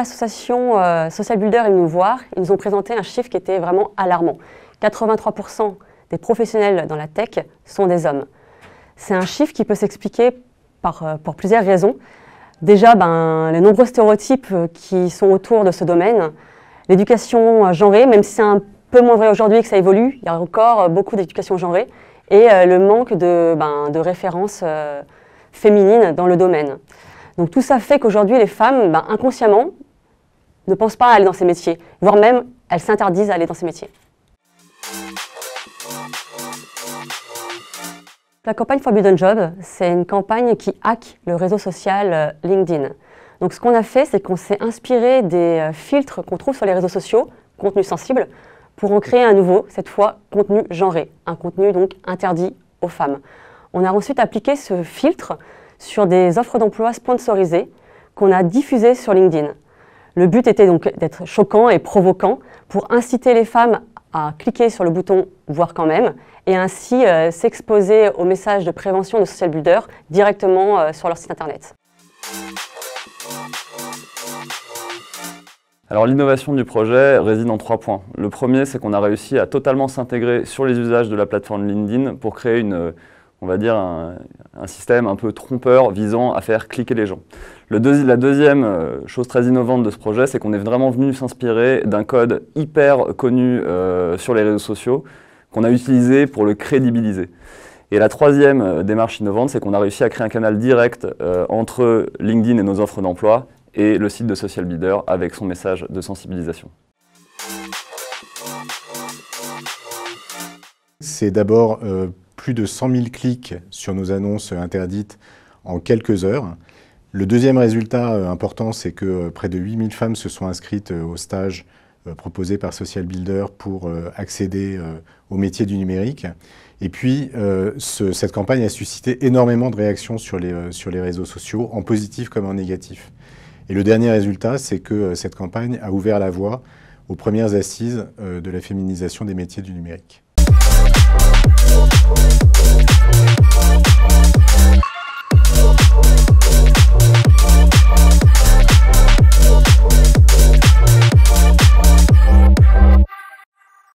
l'association Social Builder est venue nous voir, ils nous ont présenté un chiffre qui était vraiment alarmant. 83% des professionnels dans la tech sont des hommes. C'est un chiffre qui peut s'expliquer pour plusieurs raisons. Déjà, les nombreux stéréotypes qui sont autour de ce domaine, l'éducation genrée, même si c'est un peu moins vrai aujourd'hui que ça évolue, il y a encore beaucoup d'éducation genrée, et le manque de références féminines dans le domaine. Donc tout ça fait qu'aujourd'hui, les femmes, inconsciemment, ne pensent pas à aller dans ces métiers, voire même, elles s'interdisent à aller dans ces métiers. La campagne Forbidden Job, c'est une campagne qui hack le réseau social LinkedIn. Donc ce qu'on a fait, c'est qu'on s'est inspiré des filtres qu'on trouve sur les réseaux sociaux, contenu sensible, pour en créer un nouveau, cette fois contenu genré, un contenu donc interdit aux femmes. On a ensuite appliqué ce filtre sur des offres d'emploi sponsorisées qu'on a diffusées sur LinkedIn. Le but était donc d'être choquant et provoquant pour inciter les femmes à cliquer sur le bouton « Voir quand même » et ainsi s'exposer aux messages de prévention de Social Builder directement sur leur site internet. Alors l'innovation du projet réside en 3 points. Le premier, c'est qu'on a réussi à totalement s'intégrer sur les usages de la plateforme LinkedIn pour créer on va dire un système un peu trompeur visant à faire cliquer les gens. La deuxième chose très innovante de ce projet, c'est qu'on est vraiment venu s'inspirer d'un code hyper connu sur les réseaux sociaux qu'on a utilisé pour le crédibiliser. Et la troisième démarche innovante, c'est qu'on a réussi à créer un canal direct entre LinkedIn et nos offres d'emploi et le site de Social Builder avec son message de sensibilisation. C'est d'abord plus de 100 000 clics sur nos annonces interdites en quelques heures. Le deuxième résultat important, c'est que près de 8 000 femmes se sont inscrites au stage proposé par Social Builder pour accéder au métier du numérique. Et puis, cette campagne a suscité énormément de réactions sur les réseaux sociaux, en positif comme en négatif. Et le dernier résultat, c'est que cette campagne a ouvert la voie aux premières assises de la féminisation des métiers du numérique.